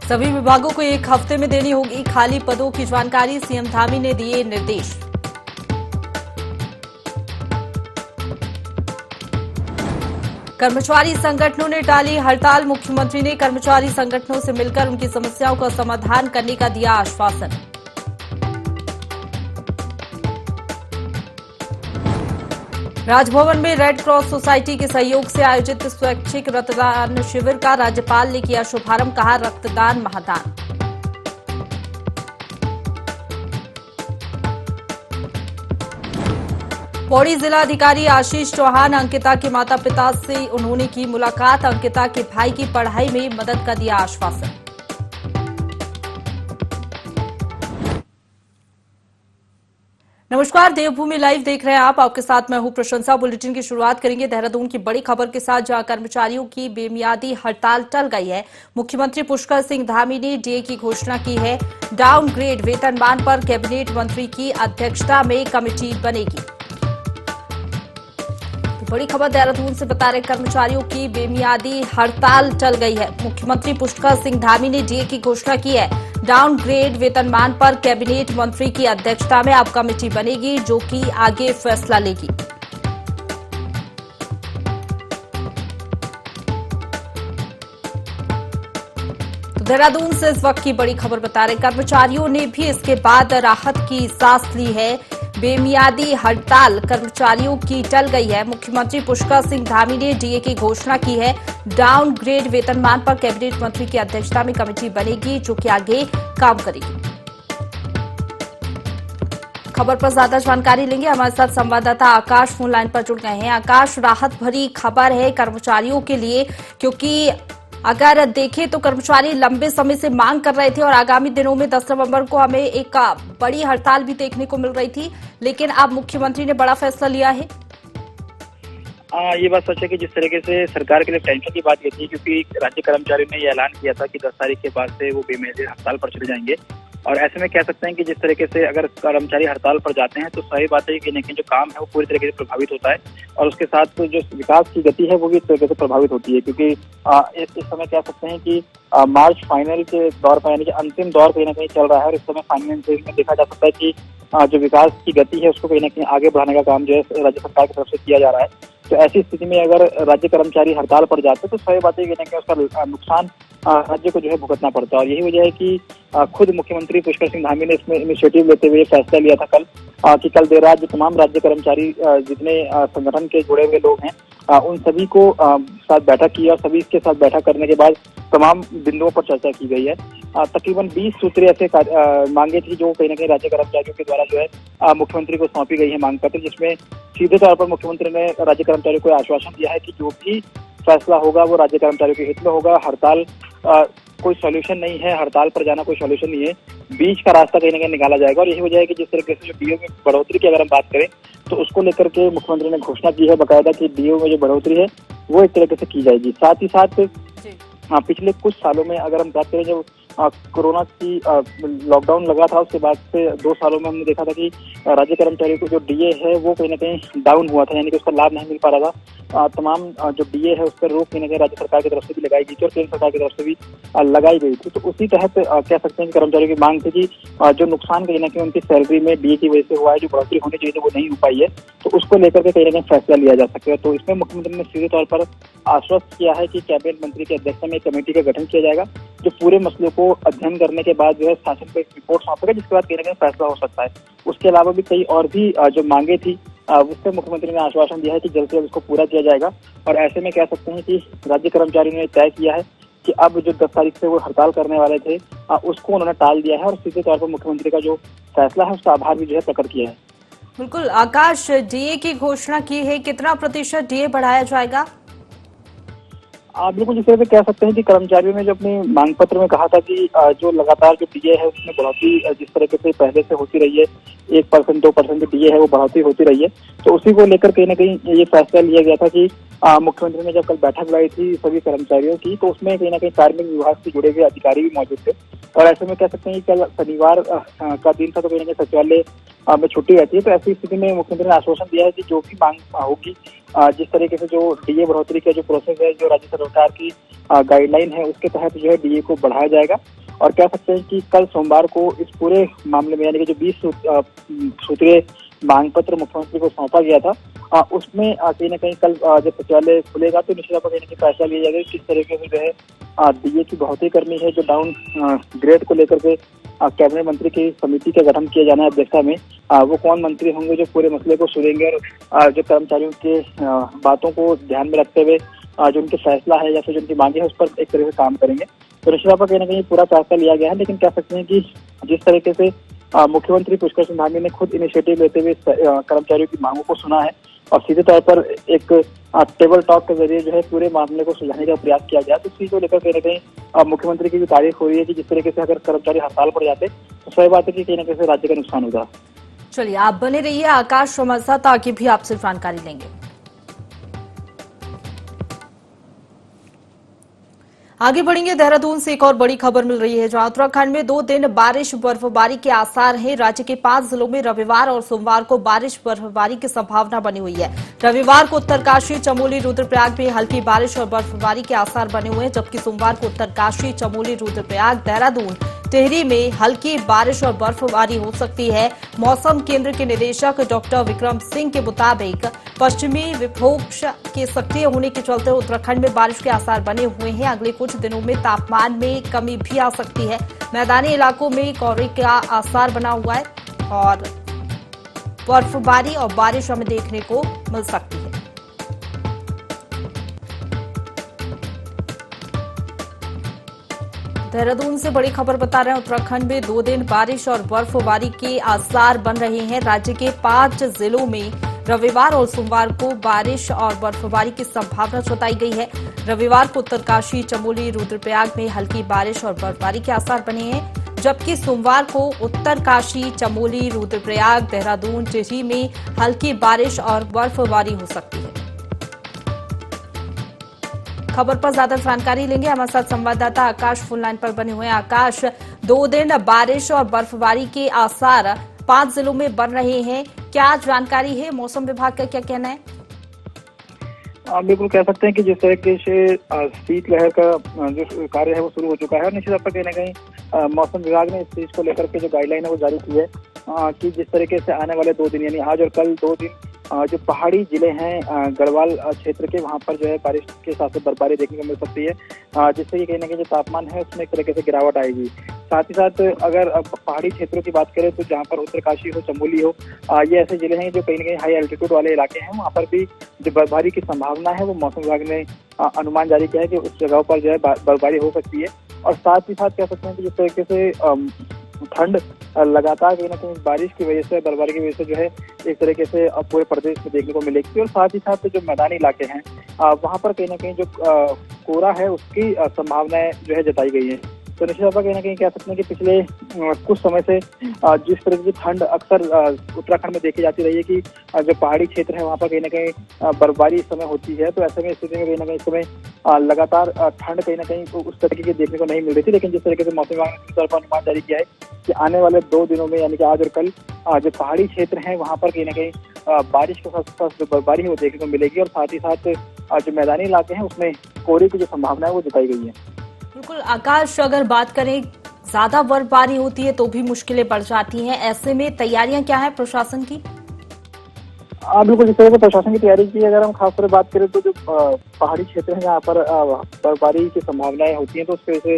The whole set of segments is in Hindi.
सभी विभागों को एक हफ्ते में देनी होगी खाली पदों की जानकारी, सीएम धामी ने दिए निर्देश। कर्मचारी संगठनों ने टाली हड़ताल, मुख्यमंत्री ने कर्मचारी संगठनों से मिलकर उनकी समस्याओं का समाधान करने का दिया आश्वासन। राजभवन में रेड क्रॉस सोसाइटी के सहयोग से आयोजित स्वैच्छिक रक्तदान शिविर का राज्यपाल ने किया शुभारंभ, कहा रक्तदान महादान। पौड़ी जिलाधिकारी आशीष चौहान, अंकिता के माता पिता से उन्होंने की मुलाकात, अंकिता के भाई की पढ़ाई में मदद का दिया आश्वासन। नमस्कार, देवभूमि लाइव देख रहे हैं आप। आपके साथ मैं हूं प्रशंसा। बुलेटिन की शुरुआत करेंगे देहरादून की बड़ी खबर के साथ, जहां कर्मचारियों की बेमियादी हड़ताल टल गई है। मुख्यमंत्री पुष्कर सिंह धामी ने डीए की घोषणा की है। डाउनग्रेड वेतनमान पर कैबिनेट मंत्री की अध्यक्षता में कमेटी बनेगी। बड़ी खबर देहरादून से बता रहे, कर्मचारियों की बेमियादी हड़ताल टल गई है। मुख्यमंत्री पुष्कर सिंह धामी ने डीए की घोषणा की है। डाउनग्रेड वेतनमान पर कैबिनेट मंत्री की अध्यक्षता में अब कमेटी बनेगी, जो कि आगे फैसला लेगी। तो देहरादून से इस वक्त की बड़ी खबर बता रहे, कर्मचारियों ने भी इसके बाद राहत की सांस ली है। बेमियादी हड़ताल कर्मचारियों की टल गई है। मुख्यमंत्री पुष्कर सिंह धामी ने डीए की घोषणा की है। डाउनग्रेड वेतनमान पर कैबिनेट मंत्री की अध्यक्षता में कमेटी बनेगी, जो कि आगे काम करेगी। खबर पर ज्यादा जानकारी लेंगे, हमारे साथ संवाददाता आकाश फोन लाइन पर जुड़ गए हैं। आकाश, राहत भरी खबर है कर्मचारियों के लिए, क्योंकि अगर देखें तो कर्मचारी लंबे समय से मांग कर रहे थे और आगामी दिनों में 10 नवंबर को हमें एक बड़ी हड़ताल भी देखने को मिल रही थी, लेकिन अब मुख्यमंत्री ने बड़ा फैसला लिया है। ये बात सच है कि जिस तरीके से सरकार के लिए टेंशन की बात ये थी, क्योंकि राज्य कर्मचारियों ने ये ऐलान किया था कि 10 तारीख के बाद से वो बेमियादी हड़ताल पर चले जाएंगे। और ऐसे में कह सकते हैं कि जिस तरीके से अगर कर्मचारी हड़ताल पर जाते हैं तो सही बात है कि जो काम है वो पूरी तरीके से प्रभावित होता है, और उसके साथ तो जो विकास की गति है वो भी इस तरीके से प्रभावित होती है। क्योंकि इस समय कह सकते हैं कि मार्च फाइनल के दौर पर, यानी कि अंतिम दौर कहीं ना कहीं चल रहा है, और इस समय फाइनेंशियल में देखा जा सकता है कि जो विकास की गति है उसको कहीं ना कहीं आगे बढ़ाने का काम जो है राज्य सरकार की तरफ से किया जा रहा है। तो ऐसी स्थिति में अगर राज्य कर्मचारी हड़ताल पर जाते तो सही बात है कि उसका नुकसान राज्य को जो है भुगतना पड़ता है। और यही वजह है कि खुद मुख्यमंत्री पुष्कर सिंह धामी ने इसमें इनिशिएटिव लेते हुए फैसला लिया था कल, कि कल देर रात तमाम राज्य कर्मचारी जितने संगठन के जुड़े हुए लोग हैं उन सभी को साथ बैठक की, और सभी के साथ बैठक करने के बाद तमाम बिंदुओं पर चर्चा की गई है। तकरीबन 20 सूत्रीय ऐसे मांगे थी जो कहीं ना कहीं राज्य कर्मचारियों के द्वारा जो है मुख्यमंत्री को सौंपी गई है मांग पत्र, जिसमें सीधे तौर पर मुख्यमंत्री ने राज्य कर्मचारियों को आश्वासन दिया है कि जो भी फैसला होगा वो राज्य कर्मचारियों के हित में होगा। हड़ताल कोई सॉल्यूशन नहीं है, हड़ताल पर जाना कोई सॉल्यूशन नहीं है, बीच का रास्ता कहीं ना कहीं निकाला जाएगा। और यही वजह है कि जिस तरीके से जो डीओ में बढ़ोतरी की अगर हम बात करें तो उसको लेकर के मुख्यमंत्री ने घोषणा की है बकायदा कि डीओ में जो बढ़ोतरी है वो एक तरीके से की जाएगी। साथ ही साथ पिछले कुछ सालों में अगर हम बात करें, जो कोरोना की लॉकडाउन लगा था उसके बाद से 2 सालों में हमने देखा था कि राज्य कर्मचारियों को जो डीए है वो कहीं ना कहीं डाउन हुआ था, यानी कि उसका लाभ नहीं मिल पा रहा था। तमाम जो डीए है उस पर रोक कहीं ना कहीं राज्य सरकार की तरफ से भी लगाई गई थी और केंद्र सरकार की तरफ से भी लगाई गई थी। तो उसी तहत कह सकते हैं कि कर्मचारियों की मांग थी कि जो नुकसान कहीं ना कहीं उनकी सैलरी में डीए की वजह से हुआ है, जो बढ़ोतरी होनी चाहिए वो नहीं हो पाई है, तो उसको लेकर के कहीं ना कहीं फैसला लिया जा सके। तो इसमें मुख्यमंत्री ने सीधे तौर पर आश्वस्त किया है कि कैबिनेट मंत्री की अध्यक्षता में कमेटी का गठन किया जाएगा, जो पूरे मसले को अध्ययन करने के बाद जो है शासन को एक रिपोर्ट सौंपेगा, जिसके बाद कहीं ना कहीं फैसला हो सकता है। उसके अलावा भी कई और भी जो मांगे थी उस पर मुख्यमंत्री ने आश्वासन दिया है कि जल्द से जल्द इसको पूरा किया जाएगा। और ऐसे में कह सकते हैं कि राज्य कर्मचारियों ने तय किया है कि अब जो 10 तारीख से वो हड़ताल करने वाले थे उसको उन्होंने टाल दिया है, और सीधे तौर पर मुख्यमंत्री का जो फैसला है उसका आभार भी जो है प्रकट किया है। बिल्कुल आकाश, डीए की घोषणा की है, कितना प्रतिशत डीए बढ़ाया जाएगा? बिल्कुल, जिस तरह से कह सकते हैं कि कर्मचारियों ने जो अपने मांग पत्र में कहा था कि जो लगातार जो डीए है उसमें बढ़ोतरी जिस तरीके से पहले से होती रही है, 1% 2% जो डीए है वो बढ़ोतरी होती रही है, तो उसी को लेकर कहीं ना कहीं ये फैसला लिया गया था कि मुख्यमंत्री ने जब कल बैठक बुलाई थी सभी कर्मचारियों की, तो उसमें कहीं ना कहीं कार्मिक विभाग से जुड़े हुए अधिकारी भी मौजूद थे। और ऐसे में कह सकते हैं कि कल शनिवार का दिन था, तो कहीं ना कहीं सचिवालय में छुट्टी रहती है। तो ऐसी स्थिति में मुख्यमंत्री ने आश्वासन दिया है कि जो भी मांग होगी जिस तरीके से जो डीए बढ़ोतरी का जो प्रोसेस है, जो राज्य सरकार की गाइडलाइन है, उसके तहत जो है डीए को बढ़ाया जाएगा। और कह सकते हैं कि कल सोमवार को इस पूरे मामले में यानी कि जो 20 सूत्रीय मांग पत्र मुख्यमंत्री को सौंपा गया था, उसमें कहीं न कहीं कल जब सचिवालय खुलेगा तो निश्चित तौर पर कहीं न कहीं फैसला लिया जाएगा कि किस तरीके से जो है डीए की बढ़ोतरी करनी है। जो डाउन ग्रेड को लेकर के कैबिनेट मंत्री की समिति का गठन किया जाना है अध्यक्षता में, वो कौन मंत्री होंगे जो पूरे मसले को सुनेंगे और जो कर्मचारियों के बातों को ध्यान में रखते हुए जो उनके फैसला है या फिर जो उनकी मांगे है उस पर एक तरह से काम करेंगे। तो निश्चित तौर पर कहीं न कहीं पूरा फैसला लिया गया है। लेकिन कह सकते हैं कि जिस तरीके से मुख्यमंत्री पुष्कर सिंह धामी ने खुद इनिशिएटिव लेते हुए कर्मचारियों की मांगों को सुना है और सीधे तौर पर एक टेबल टॉक के जरिए जो है पूरे मामले को सुलझाने का प्रयास किया गया, तो इस चीज को लेकर कहीं न कहीं मुख्यमंत्री की भी तारीफ हो रही है कि जिस तरीके से अगर कर्मचारी हड़ताल पर जाते तो सही बात है कि कहीं न कहीं राज्य का नुकसान होगा। चलिए, आप बने रहिए आकाश हमारे साथ, आगे भी आपसे जानकारी लेंगे। आगे बढ़ेंगे, देहरादून से एक और बड़ी खबर मिल रही है, जहां उत्तराखंड में 2 दिन बारिश बर्फबारी के आसार हैं। राज्य के 5 जिलों में रविवार और सोमवार को बारिश बर्फबारी की संभावना बनी हुई है। रविवार को उत्तरकाशी, चमोली, रुद्रप्रयाग में हल्की बारिश और बर्फबारी के आसार बने हुए हैं, जबकि सोमवार को उत्तरकाशी, चमोली, रुद्रप्रयाग, देहरादून, टिहरी में हल्की बारिश और बर्फबारी हो सकती है। मौसम केंद्र के निदेशक डॉक्टर विक्रम सिंह के मुताबिक पश्चिमी विक्षोभ के सक्रिय होने के चलते उत्तराखंड में बारिश के आसार बने हुए हैं। अगले कुछ दिनों में तापमान में कमी भी आ सकती है। मैदानी इलाकों में कोहरे का आसार बना हुआ है और बर्फबारी और बारिश हमें देखने को मिल सकती है। देहरादून से बड़ी खबर बता रहे हैं, उत्तराखंड में 2 दिन बारिश और बर्फबारी के आसार बन रहे हैं। राज्य के 5 जिलों में रविवार और सोमवार को बारिश और बर्फबारी की संभावना जताई गई है। रविवार को उत्तरकाशी, चमोली, रुद्रप्रयाग में हल्की बारिश और बर्फबारी के आसार बने हैं, जबकि सोमवार को उत्तरकाशी, चमोली, रुद्रप्रयाग, देहरादून, टिहरी में हल्की बारिश और बर्फबारी हो सकती है। खबर पर ज्यादा जानकारी लेंगे, हमारे साथ संवाददाता आकाश फोन लाइन पर बने हुए हैं। आकाश, 2 दिन बारिश और बर्फबारी के आसार 5 जिलों में बन रहे हैं, क्या जानकारी है? मौसम विभाग का क्या कहना है? बिल्कुल कह सकते हैं कि जिस तरीके से शीतलहर का जो कार्य है वो शुरू हो चुका है और निश्चित तौर पर कहीं न कहीं मौसम विभाग ने इस चीज को लेकर के जो गाइडलाइन है वो जारी की है कि जिस तरीके से आने वाले 2 दिन यानी आज और कल 2 दिन जो पहाड़ी जिले हैं गढ़वाल क्षेत्र के, वहां पर जो है बारिश के साथ साथ बर्फबारी देखने को मिल सकती है, जिससे कि कहीं ना कहीं जो तापमान है उसमें एक तरीके से गिरावट आएगी। साथ ही साथ अगर पहाड़ी क्षेत्रों की बात करें तो जहां पर उत्तरकाशी हो, चमोली हो, ये ऐसे जिले हैं जो कहीं ना कहीं हाई एल्टीट्यूड वाले इलाके हैं, वहाँ पर भी जो बर्फबारी की संभावना है वो मौसम विभाग ने अनुमान जारी किया है कि उस जगहों पर जो है बर्फबारी हो सकती है। और साथ ही साथ कह सकते हैं कि जिस तरीके से ठंड लगातार कहीं ना कहीं बारिश की वजह से, बर्फबारी की वजह से जो है एक तरीके से पूरे प्रदेश में देखने को मिलेगी। और साथ ही साथ जो मैदानी इलाके हैं वहां पर कहीं ना कहीं जो कोहरा है उसकी संभावनाएं जो है जताई गई है। तो निश्चित तौर पर कहीं ना कहीं कह सकते हैं कि पिछले कुछ समय से जिस तरह की ठंड अक्सर उत्तराखंड में देखी जाती रही है कि जो पहाड़ी क्षेत्र है वहाँ पर कहीं ना कहीं बर्फबारी इस समय होती है, तो ऐसे में स्थिति में कहीं ना कहीं इस समय लगातार ठंड कहीं ना कहीं उस तरीके की देखने को नहीं मिल रही थी। लेकिन जिस तरीके से मौसम विभाग ने तरफ अनुमान जारी किया है कि आने वाले 2 दिनों में यानी कि आज और कल जो पहाड़ी क्षेत्र है वहाँ पर कहीं ना कहीं बारिश के साथ साथ जो बर्फबारी है वो देखने को मिलेगी और साथ ही साथ जो मैदानी इलाके हैं उसमें कोहरे की जो संभावना है वो जताई गई है। बिल्कुल आकाश, अगर बात करें ज्यादा बर्फबारी होती है तो भी मुश्किलें बढ़ जाती हैं, ऐसे में तैयारियां क्या है प्रशासन की? बिल्कुल, जिस तरह से प्रशासन की तैयारी की अगर हम खासतौर बात करें तो जो पहाड़ी क्षेत्र है जहाँ पर बर्फबारी की संभावनाएं होती हैं तो उस वजह से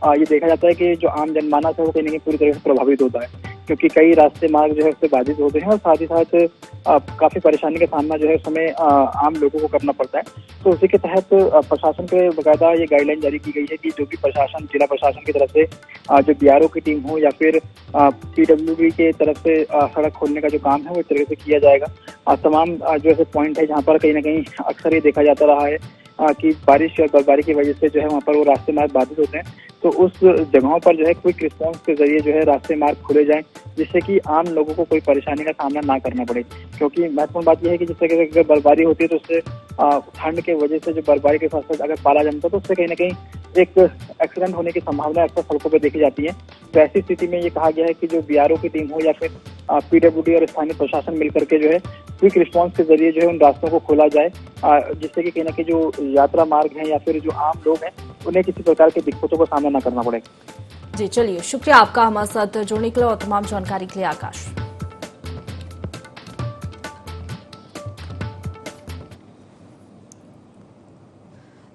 ये देखा जाता है कि जो आम जनमानस है वो कहीं ना कहीं पूरी तरह से प्रभावित होता है, क्योंकि कई रास्ते मार्ग जो है उससे बाधित होते हैं और साथ ही साथ काफी परेशानी का सामना जो है उस समय आम लोगों को करना पड़ता है। तो उसी के तहत प्रशासन के बकायदा ये गाइडलाइन जारी की गई है कि जो भी प्रशासन, जिला प्रशासन की तरफ से जो बीआरओ की टीम हो या फिर पीडब्ल्यूडी के तरफ से सड़क खोलने का जो काम है वो इस तरह से किया जाएगा। तमाम जो ऐसे पॉइंट है जहाँ पर कहीं ना कहीं अक्सर ये देखा जाता रहा है कि बारिश और बर्फबारी की वजह से जो है वहाँ पर वो रास्ते मार्ग बाधित होते हैं, तो उस जगहों पर जो है क्विक रिस्पांस के जरिए जो है रास्ते मार्ग खोले जाएं, जिससे कि आम लोगों को कोई परेशानी का सामना ना करना पड़े। क्योंकि महत्वपूर्ण बात यह है कि जिस तरह से बर्फबारी होती है तो उससे ठंड के वजह से जो बर्फबारी के साथ साथ अगर पाला जमता है तो उससे कहीं ना कहीं एक एक्सीडेंट होने की संभावना अक्सर सड़कों पर देखी जाती है। तो ऐसी स्थिति में ये कहा गया है कि जो बीआरओ की टीम हो या फिर पीडब्ल्यूडी और स्थानीय प्रशासन मिलकर के जो है क्विक रिस्पांस के जरिए जो है उन रास्तों को खोला जाए, जिससे कि कहीं ना कहीं जो यात्रा मार्ग है या फिर जो आम लोग हैं उन्हें किसी प्रकार की दिक्कतों का सामना न करना पड़े। जी चलिए, शुक्रिया आपका हमारे साथ जुड़ने के लिए और तमाम जानकारी के लिए आकाश।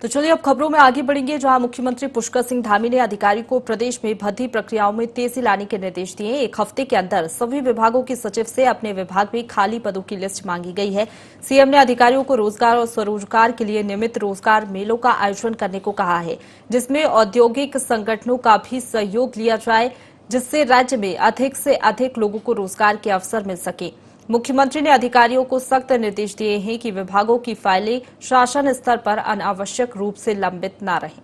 तो चलिए अब खबरों में आगे बढ़ेंगे, जहां मुख्यमंत्री पुष्कर सिंह धामी ने अधिकारियों को प्रदेश में भर्ती प्रक्रियाओं में तेजी लाने के निर्देश दिए। एक हफ्ते के अंदर सभी विभागों के सचिव से अपने विभाग में खाली पदों की लिस्ट मांगी गई है। सीएम ने अधिकारियों को रोजगार और स्वरोजगार के लिए नियमित रोजगार मेलों का आयोजन करने को कहा है, जिसमें औद्योगिक संगठनों का भी सहयोग लिया जाए, जिससे राज्य में अधिक से अधिक लोगों को रोजगार के अवसर मिल सके। मुख्यमंत्री ने अधिकारियों को सख्त निर्देश दिए हैं कि विभागों की फाइलें शासन स्तर पर अनावश्यक रूप से लंबित न रहें।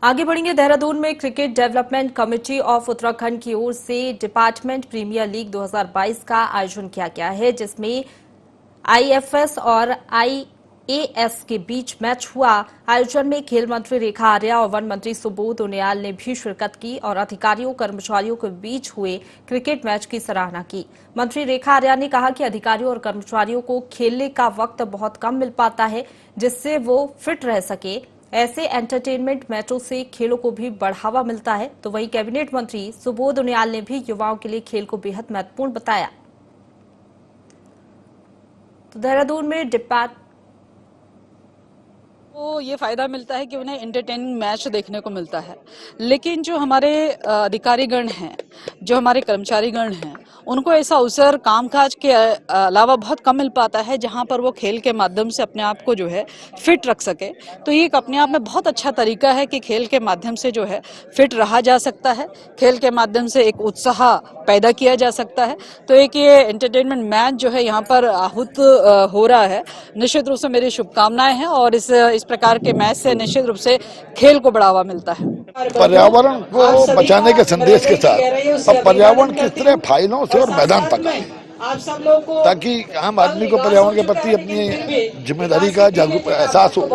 आगे बढ़ेंगे, देहरादून में cricket development committee of Uttarakhand की ओर से डिपार्टमेंट प्रीमियर लीग 2022 का आयोजन किया गया है, जिसमें आईएफएस और आईएएस के बीच मैच हुआ। आयोजन में खेल मंत्री रेखा आर्या और वन मंत्री सुबोध उनियाल ने भी शिरकत की और अधिकारियों कर्मचारियों के बीच हुए क्रिकेट मैच की सराहना की। मंत्री रेखा आर्या ने कहा कि अधिकारियों और कर्मचारियों को खेलने का वक्त बहुत कम मिल पाता है, जिससे वो फिट रह सके। ऐसे एंटरटेनमेंट मैचों से खेलों को भी बढ़ावा मिलता है। तो वहीं कैबिनेट मंत्री सुबोध उनियाल ने भी युवाओं के लिए खेल को बेहद महत्वपूर्ण बताया। तो देहरादून में तो ये फायदा मिलता है कि उन्हें एंटरटेनिंग मैच देखने को मिलता है, लेकिन जो हमारे अधिकारीगण हैं, जो हमारे कर्मचारीगण हैं, उनको ऐसा अवसर कामकाज के अलावा बहुत कम मिल पाता है जहां पर वो खेल के माध्यम से अपने आप को जो है फिट रख सके। तो ये एक अपने आप में बहुत अच्छा तरीका है कि खेल के माध्यम से जो है फिट रहा जा सकता है, खेल के माध्यम से एक उत्साह पैदा किया जा सकता है। तो एक ये एंटरटेनमेंट मैच जो है यहाँ पर आहूत हो रहा है, निश्चित रूप से मेरी शुभकामनाएं हैं और इस प्रकार के मैच से निश्चित रूप से खेल को बढ़ावा मिलता है। पर्यावरण को बचाने के संदेश के साथ अब पर्यावरण किस तरह फाइलों से और मैदान तक आए, ताकि आम आदमी को पर्यावरण के प्रति अपनी जिम्मेदारी का जागरूक एहसास हो,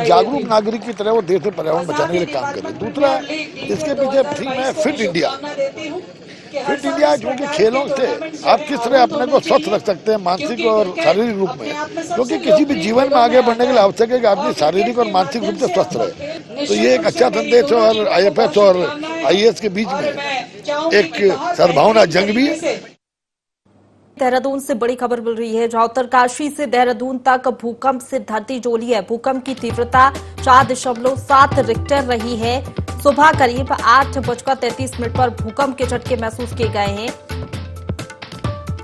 जागरूक नागरिक की तरह वो देश में पर्यावरण बचाने के लिए काम करे। दूसरा, इसके पीछे थीम है फिट इंडिया। फिट इंडिया क्योंकि खेलों से आप किस तरह अपने को स्वस्थ रख सकते हैं मानसिक और शारीरिक रूप में, क्योंकि किसी भी जीवन में आगे बढ़ने के लिए आवश्यक है कि आदमी शारीरिक और मानसिक रूप से स्वस्थ रहे। तो ये एक अच्छा संदेश है और आईएफएस और आईएएस के बीच में एक सद्भावना जंग भी है। देहरादून से बड़ी खबर मिल रही है, जहां उत्तरकाशी से देहरादून तक भूकंप से धरती डोली है। भूकंप की तीव्रता 4.7 रिक्टर रही है। सुबह करीब 8:33 पर भूकंप के झटके महसूस किए गए हैं।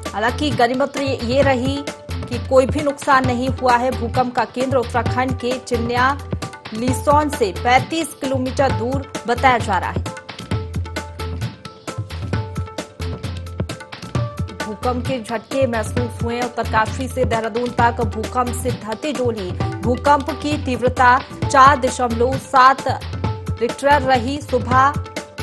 हालांकि गनीमत ये रही कि कोई भी नुकसान नहीं हुआ है। भूकंप का केंद्र उत्तराखंड के चिन्या लीसौन से 35 किलोमीटर दूर बताया जा रहा है। भूकंप के झटके महसूस हुए। उत्तरकाशी से देहरादून तक भूकंप से धरती डोली। भूकंप की तीव्रता 4.7 रिक्टर रही। सुबह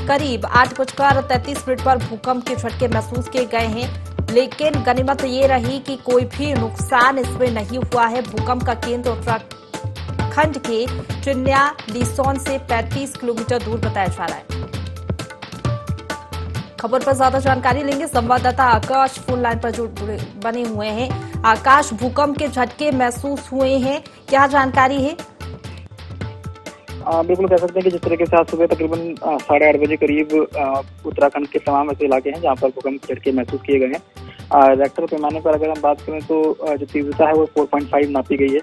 करीब 8:33 पर भूकंप के झटके महसूस किए गए हैं, लेकिन गनीमत ये रही कि कोई भी नुकसान इसमें नहीं हुआ है। भूकंप का केंद्र उत्तराखंड के चिन्या लीसौन से 35 किलोमीटर दूर बताया जा रहा है। खबर पर ज्यादा जानकारी लेंगे, संवाददाता आकाश फोन लाइन पर जुड़े बने हुए हैं। आकाश, भूकंप के झटके महसूस हुए हैं, क्या जानकारी है? बिल्कुल कह सकते हैं कि जिस तरीके से आज सुबह तकरीबन 8:30 बजे करीब उत्तराखंड के तमाम ऐसे इलाके हैं जहां पर भूकंप के झटके महसूस किए गए हैं। रेक्टर पैमाने पर अगर हम बात करें तो जो तीव्रता है वो 4.5 नापी गई है।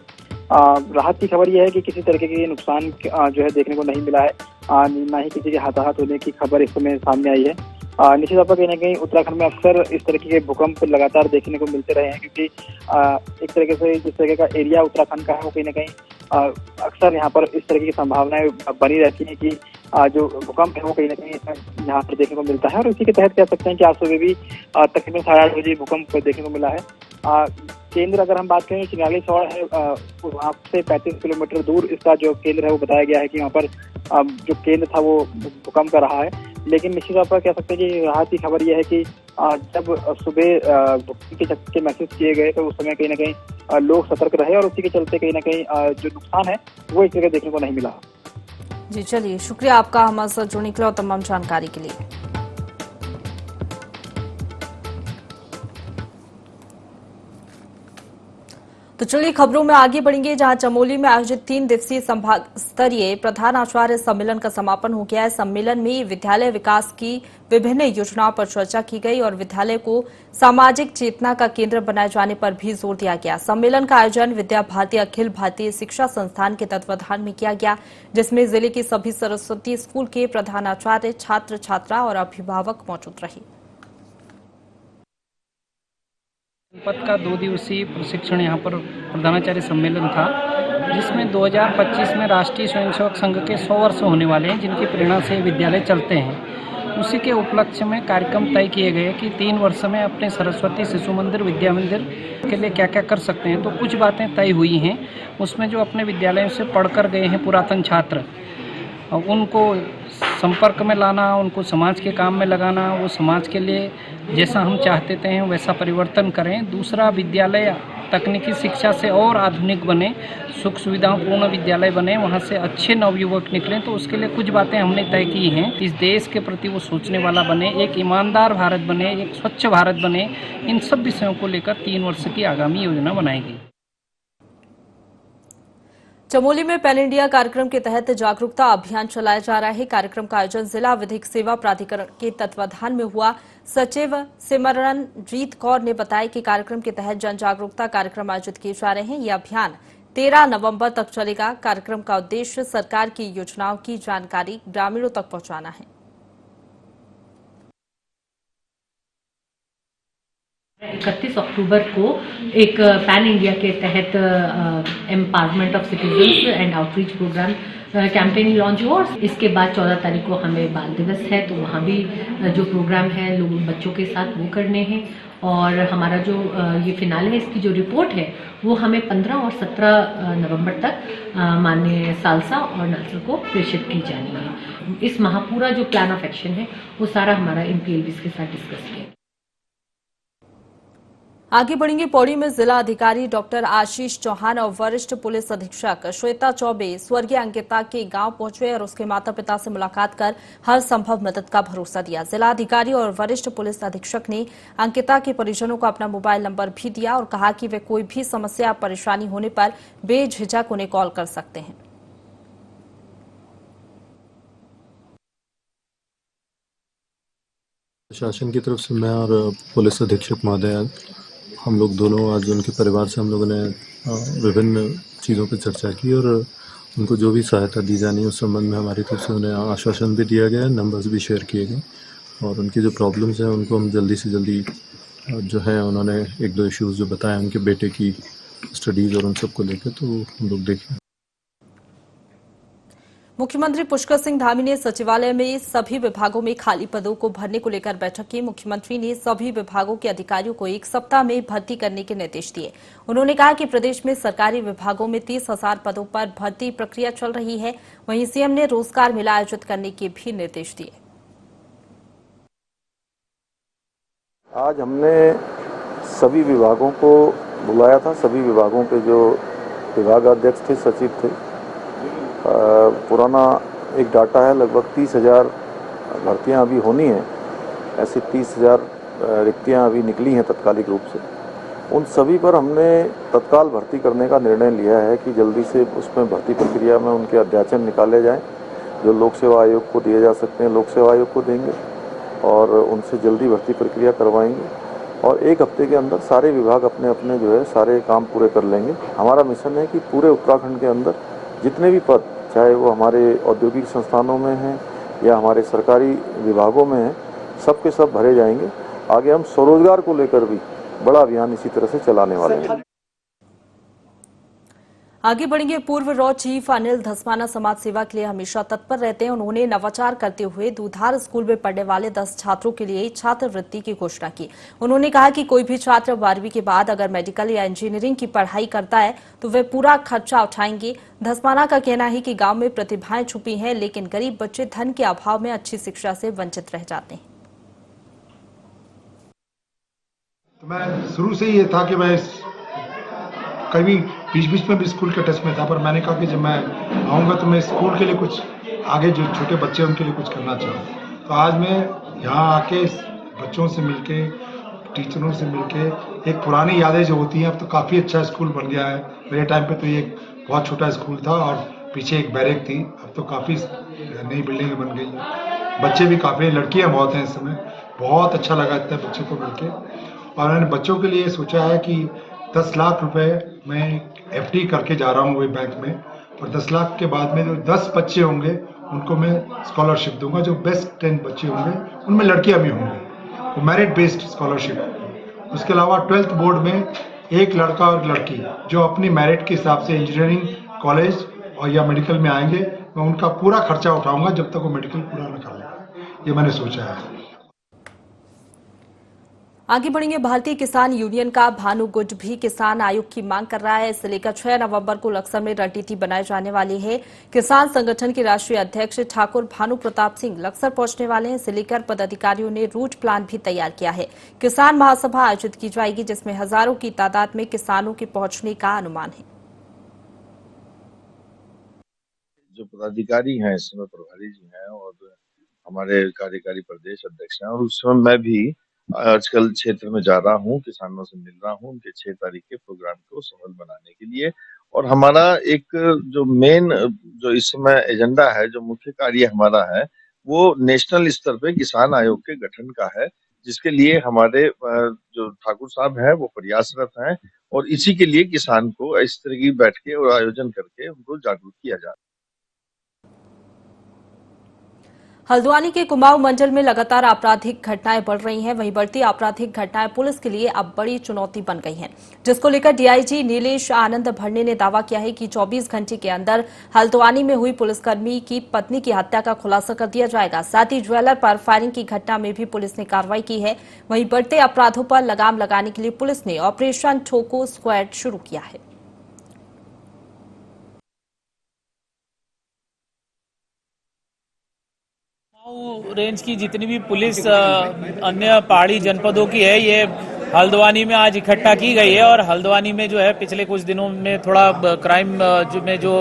राहत की खबर यह है कि किसी तरीके के नुकसान जो है देखने को नहीं मिला है, ना ही किसी के हाथाहाथ होने की खबर इस समय सामने आई है। निश्चित तौर पर कहीं ना कहीं उत्तराखंड में अक्सर इस तरीके के भूकंप लगातार देखने को मिलते रहे हैं, क्योंकि एक तरीके से जिस तरीके का एरिया उत्तराखंड का है वो कहीं ना कहीं अक्सर यहाँ पर इस तरीके की संभावनाएं बनी रहती हैं कि जो भूकंप है वो कहीं ना कहीं यहाँ पर देखने को मिलता है। और इसी के तहत कह सकते हैं कि आज सुबह भी तकरीबन 8:30 बजे भूकंप देखने को मिला है। केंद्र अगर हम बात करें चिन्याली सौड़ है, वहाँ से 35 किलोमीटर दूर इसका जो केंद्र है वो बताया गया है कि वहाँ पर जो केंद्र था वो भूकंप का रहा है। लेकिन निश्चित तौर पर कह सकते हैं कि राहत की खबर यह है कि जब सुबह भुगतान के चक्कर के मैसेज किए गए तो उस समय कहीं ना कहीं लोग सतर्क रहे और उसी के चलते कहीं ना कहीं जो नुकसान है वो इस जगह देखने को नहीं मिला। जी चलिए, शुक्रिया आपका हमारे साथ जुड़ने के लिए और तमाम जानकारी के लिए। तो चलिए खबरों में आगे बढ़ेंगे, जहां चमोली में आयोजित 3 दिवसीय संभाग स्तरीय प्रधानाचार्य सम्मेलन का समापन हो गया है। सम्मेलन में विद्यालय विकास की विभिन्न योजनाओं पर चर्चा की गई और विद्यालय को सामाजिक चेतना का केंद्र बनाए जाने पर भी जोर दिया गया। सम्मेलन का आयोजन विद्या भारती अखिल भारतीय शिक्षा संस्थान के तत्वाधान में किया गया, जिसमें जिले के सभी सरस्वती स्कूल के प्रधानाचार्य, छात्र छात्रा और अभिभावक मौजूद रहे। जनपद का 2 दिवसीय प्रशिक्षण यहाँ पर प्रधानाचार्य सम्मेलन था, जिसमें 2025 में राष्ट्रीय स्वयंसेवक संघ के 100 वर्ष होने वाले हैं, जिनकी प्रेरणा से विद्यालय चलते हैं। उसी के उपलक्ष्य में कार्यक्रम तय किए गए कि 3 वर्ष में अपने सरस्वती शिशु मंदिर, विद्या मंदिर के लिए क्या क्या कर सकते हैं। तो कुछ बातें तय हुई हैं। उसमें जो अपने विद्यालयों से पढ़कर गए हैं पुरातन छात्र, उनको संपर्क में लाना, उनको समाज के काम में लगाना, वो समाज के लिए जैसा हम चाहते थे वैसा परिवर्तन करें। दूसरा, विद्यालय तकनीकी शिक्षा से और आधुनिक बने, सुख सुविधाओं पूर्ण विद्यालय बने, वहाँ से अच्छे नवयुवक निकलें। तो उसके लिए कुछ बातें हमने तय की हैं। इस देश के प्रति वो सोचने वाला बने, एक ईमानदार भारत बने, एक स्वच्छ भारत बने। इन सब विषयों को लेकर 3 वर्ष की आगामी योजना बनाएगी। चमोली में पैन इंडिया कार्यक्रम के तहत जागरूकता अभियान चलाया जा रहा है। कार्यक्रम का आयोजन जिला विधिक सेवा प्राधिकरण के तत्वाधान में हुआ। सचिव सिमरनजीत कौर ने बताया कि कार्यक्रम के तहत जन जागरूकता कार्यक्रम आयोजित किए जा रहे हैं। यह अभियान 13 नवंबर तक चलेगा। कार्यक्रम का उद्देश्य सरकार की योजनाओं की जानकारी ग्रामीणों तक पहुंचाना है। 31 अक्टूबर को एक पैन इंडिया के तहत empowerment of citizens and outreach programme campaign launch हुआ और इसके बाद 14 तारीख को हमें बाल दिवस है, तो वहाँ भी जो प्रोग्राम है लोग बच्चों के साथ वो करने हैं। और हमारा जो ये फिनाले है, इसकी जो रिपोर्ट है वो हमें 15 और 17 नवंबर तक माननीय सालसा और नालसा को प्रेषित की जानी है। इस माह पूरा जो प्लान ऑफ एक्शन है वो सारा हमारा MPLBs के साथ डिस्कस किया। आगे बढ़ेंगे। पौड़ी में जिला अधिकारी डॉक्टर आशीष चौहान और वरिष्ठ पुलिस अधीक्षक श्वेता चौबे स्वर्गीय अंकिता के गांव पहुंचे और उसके माता पिता से मुलाकात कर हर संभव मदद का भरोसा दिया। जिला अधिकारी और वरिष्ठ पुलिस अधीक्षक ने अंकिता के परिजनों को अपना मोबाइल नंबर भी दिया और कहा कि वे कोई भी समस्या या परेशानी होने पर बेझिझक उन्हें कॉल कर सकते हैं। शासन की तरफ से मैं और पुलिस अधीक्षक महोदय, हम लोग दोनों आज उनके परिवार से हम लोगों ने विभिन्न चीज़ों पर चर्चा की और उनको जो भी सहायता दी जानी है उस संबंध में हमारी तरफ से उन्हें आश्वासन भी दिया गया, नंबर्स भी शेयर किए गए और उनकी जो प्रॉब्लम्स हैं उनको हम जल्दी से जल्दी जो है, उन्होंने 1-2 इश्यूज़ जो बताए उनके बेटे की स्टडीज़ और उन सब को लेकर, तो हम लोग देखें। मुख्यमंत्री पुष्कर सिंह धामी ने सचिवालय में सभी विभागों में खाली पदों को भरने को लेकर बैठक की। मुख्यमंत्री ने सभी विभागों के अधिकारियों को 1 सप्ताह में भर्ती करने के निर्देश दिए। उन्होंने कहा कि प्रदेश में सरकारी विभागों में 30,000 पदों पर भर्ती प्रक्रिया चल रही है। वहीं सीएम ने रोजगार मेला आयोजित करने के भी निर्देश दिए। आज हमने सभी विभागों को बुलाया था। सभी विभागों के जो विभागाध्यक्ष थे, सचिव थे, पुराना एक डाटा है, लगभग 30,000 भर्तियां अभी होनी हैं। ऐसी 30,000 रिक्तियां अभी निकली हैं तत्कालिक रूप से। उन सभी पर हमने तत्काल भर्ती करने का निर्णय लिया है कि जल्दी से उसमें भर्ती प्रक्रिया में उनके अध्याचन निकाले जाएं। जो लोक सेवा आयोग को दिए जा सकते हैं लोक सेवा आयोग को देंगे और उनसे जल्दी भर्ती प्रक्रिया करवाएंगे और 1 हफ्ते के अंदर सारे विभाग अपने अपने जो है सारे काम पूरे कर लेंगे। हमारा मिशन है कि पूरे उत्तराखंड के अंदर जितने भी पद, चाहे वो हमारे औद्योगिक संस्थानों में हैं या हमारे सरकारी विभागों में हैं, सब के सब भरे जाएंगे। आगे हम स्वरोजगार को लेकर भी बड़ा अभियान इसी तरह से चलाने वाले हैं। आगे बढ़ेंगे। पूर्व रॉ चीफ अनिल धस्माना समाज सेवा के लिए हमेशा तत्पर रहते हैं। उन्होंने नवाचार करते हुए दूधार स्कूल में पढ़ने वाले 10 छात्रों के लिए छात्रवृत्ति की घोषणा की। उन्होंने कहा कि कोई भी छात्र 12वीं के बाद अगर मेडिकल या इंजीनियरिंग की पढ़ाई करता है तो वे पूरा खर्चा उठाएंगे। धस्माना का कहना है कि गांव में प्रतिभाएं छुपी हैं, लेकिन गरीब बच्चे धन के अभाव में अच्छी शिक्षा से वंचित रह जाते हैं। तो मैं शुरू से ही ये था कि मैं कभी बीच में भी स्कूल के टच में था, पर मैंने कहा कि जब मैं आऊँगा तो मैं स्कूल के लिए कुछ आगे जो छोटे बच्चे हैं उनके लिए कुछ करना चाहूँ। तो आज मैं यहाँ आके बच्चों से मिलके, टीचरों से मिलके, एक पुरानी यादें जो होती हैं, अब तो काफ़ी अच्छा स्कूल बन गया है। मेरे टाइम पे तो ये बहुत छोटा स्कूल था और पीछे एक बैरक थी, अब तो काफ़ी नई बिल्डिंगें बन गई हैं। बच्चे भी काफ़ी, लड़कियाँ बहुत हैं इस समय। बहुत अच्छा लगा इतने बच्चों को मिलके। और मैंने बच्चों के लिए सोचा है कि 10 लाख रुपए मैं FD करके जा रहा हूँ वे बैंक में, और 10 लाख के बाद में जो 10 बच्चे होंगे उनको मैं स्कॉलरशिप दूंगा। जो बेस्ट 10 बच्चे होंगे उनमें लड़कियां भी होंगी, वो मेरिट बेस्ड स्कॉलरशिप। उसके अलावा 12th बोर्ड में एक लड़का और लड़की जो अपनी मेरिट के हिसाब से इंजीनियरिंग कॉलेज और या मेडिकल में आएंगे, मैं उनका पूरा खर्चा उठाऊंगा जब तक वो मेडिकल पूरा न कर ले। ये मैंने सोचा है। आगे बढ़ेंगे। भारतीय किसान यूनियन का भानु गुट भी किसान आयोग की मांग कर रहा है। इसे लेकर 6 नवंबर को लक्सर में रणनीति बनाई जाने वाली है। किसान संगठन के राष्ट्रीय अध्यक्ष ठाकुर भानु प्रताप सिंह लक्सर पहुंचने वाले हैं। इसे लेकर पदाधिकारियों ने रूट प्लान भी तैयार किया है। किसान महासभा आयोजित की जाएगी, जिसमें हजारों की तादाद में किसानों के पहुंचने का अनुमान है। जो पदाधिकारी हैं इस समय प्रभारी जी हैं और हमारे कार्यकारी प्रदेश अध्यक्ष हैं, और उस समय मैं भी आजकल क्षेत्र में जा रहा हूँ, किसानों से मिल रहा हूँ उनके 6 तारीख के प्रोग्राम को सफल बनाने के लिए। और हमारा एक जो मेन जो इस समय एजेंडा है, जो मुख्य कार्य हमारा है, वो नेशनल स्तर पे किसान आयोग के गठन का है, जिसके लिए हमारे जो ठाकुर साहब हैं वो प्रयासरत हैं, और इसी के लिए किसान को इस तरह की बैठकें और आयोजन करके उनको जागरूक किया जा रहा है। हल्द्वानी के कुमाऊं मंडल में लगातार आपराधिक घटनाएं बढ़ रही हैं। वहीं बढ़ती आपराधिक घटनाएं पुलिस के लिए अब बड़ी चुनौती बन गई हैं, जिसको लेकर डीआईजी नीलेश आनंद भरने ने दावा किया है कि 24 घंटे के अंदर हल्द्वानी में हुई पुलिसकर्मी की पत्नी की हत्या का खुलासा कर दिया जाएगा। साथ ही ज्वेलर पर फायरिंग की घटना में भी पुलिस ने कार्रवाई की है। वहीं बढ़ते अपराधों पर लगाम लगाने के लिए पुलिस ने ऑपरेशन ठोको स्क्वाड शुरू किया है। रेंज की जितनी भी पुलिस अन्य पहाड़ी जनपदों की है, ये हल्द्वानी में आज इकट्ठा की गई है। और हल्द्वानी में जो है पिछले कुछ दिनों में थोड़ा क्राइम में जो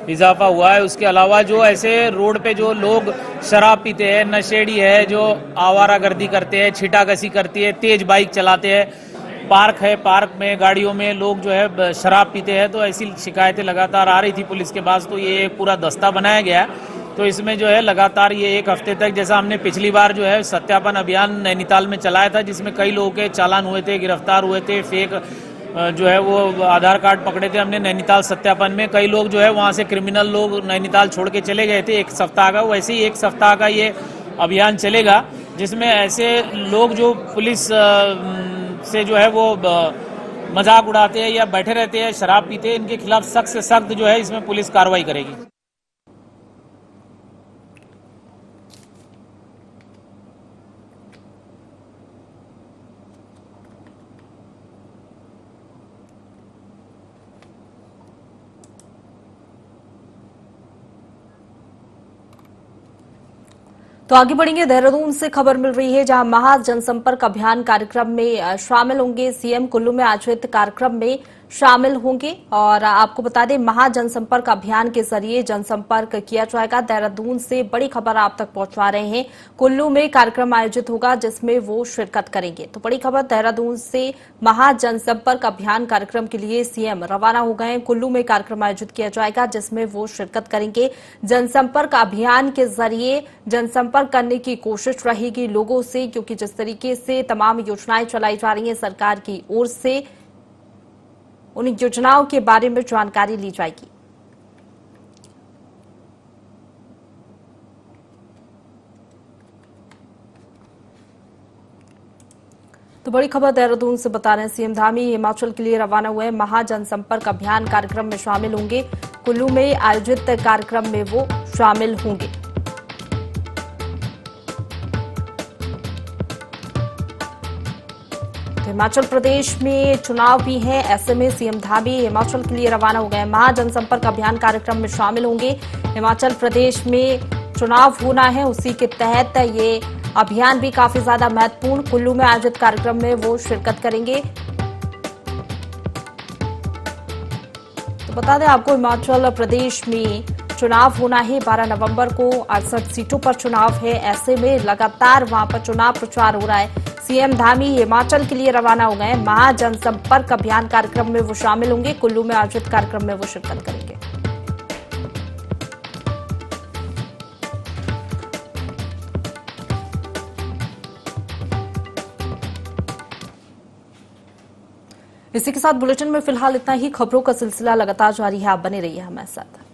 इजाफा हुआ है, उसके अलावा जो ऐसे रोड पे जो लोग शराब पीते हैं, नशेड़ी है, जो आवारागर्दी करते हैं, छीटाकसी करती है, तेज बाइक चलाते हैं, पार्क है, पार्क में गाड़ियों में लोग जो है शराब पीते हैं, तो ऐसी शिकायतें लगातार आ रही थी पुलिस के पास। तो ये पूरा दस्ता बनाया गया, तो इसमें जो है लगातार ये 1 हफ्ते तक, जैसा हमने पिछली बार जो है सत्यापन अभियान नैनीताल में चलाया था, जिसमें कई लोगों के चालान हुए थे, गिरफ्तार हुए थे, फेक जो है वो आधार कार्ड पकड़े थे हमने नैनीताल सत्यापन में। कई लोग जो है वहाँ से क्रिमिनल लोग नैनीताल छोड़ के चले गए थे 1 सप्ताह का। वैसे ही 1 सप्ताह का ये अभियान चलेगा, जिसमें ऐसे लोग जो पुलिस से जो है वो मजाक उड़ाते हैं या बैठे रहते हैं, शराब पीते हैं, इनके खिलाफ सख्त से सख्त जो है इसमें पुलिस कार्रवाई करेगी। तो आगे बढ़ेंगे। देहरादून से खबर मिल रही है, जहां महा जनसंपर्क अभियान कार्यक्रम में शामिल होंगे सीएम। कुल्लू में आयोजित कार्यक्रम में शामिल होंगे। और आपको बता दें, महा जनसंपर्क अभियान के जरिए जनसंपर्क किया जाएगा। देहरादून से बड़ी खबर आप तक पहुंचा रहे हैं। कुल्लू में कार्यक्रम आयोजित होगा, जिसमें वो शिरकत करेंगे। तो बड़ी खबर देहरादून से, महा जनसंपर्क अभियान कार्यक्रम के लिए सीएम रवाना हो गए हैं। कुल्लू में कार्यक्रम आयोजित किया जाएगा, जिसमें वो शिरकत करेंगे। जनसंपर्क अभियान के जरिए जनसंपर्क करने की कोशिश रहेगी लोगों से, क्योंकि जिस तरीके से तमाम योजनाएं चलाई जा रही हैं सरकार की ओर से, उन योजनाओं के बारे में जानकारी ली जाएगी। तो बड़ी खबर देहरादून से बता रहे हैं, सीएम धामी हिमाचल के लिए रवाना हुए। महा जनसंपर्क अभियान कार्यक्रम में शामिल होंगे। कुल्लू में आयोजित कार्यक्रम में वो शामिल होंगे। हिमाचल प्रदेश में चुनाव भी है, ऐसे में सीएम धामी हिमाचल के लिए रवाना हो गए। महा जनसंपर्क अभियान कार्यक्रम में शामिल होंगे। हिमाचल प्रदेश में चुनाव होना है, उसी के तहत ये अभियान भी काफी ज्यादा महत्वपूर्ण। कुल्लू में आयोजित कार्यक्रम में वो शिरकत करेंगे। तो बता दें आपको, हिमाचल प्रदेश में चुनाव होना है 12 नवंबर को। 68 सीटों पर चुनाव है। ऐसे में लगातार वहां पर चुनाव प्रचार हो रहा है। सीएम धामी हिमाचल के लिए रवाना हो गए। महा जनसंपर्क अभियान कार्यक्रम में वो शामिल होंगे। कुल्लू में आयोजित कार्यक्रम में वो शिरकत करेंगे। इसी के साथ बुलेटिन में फिलहाल इतना ही। खबरों का सिलसिला लगातार जारी है, आप बने रहिए हमारे साथ।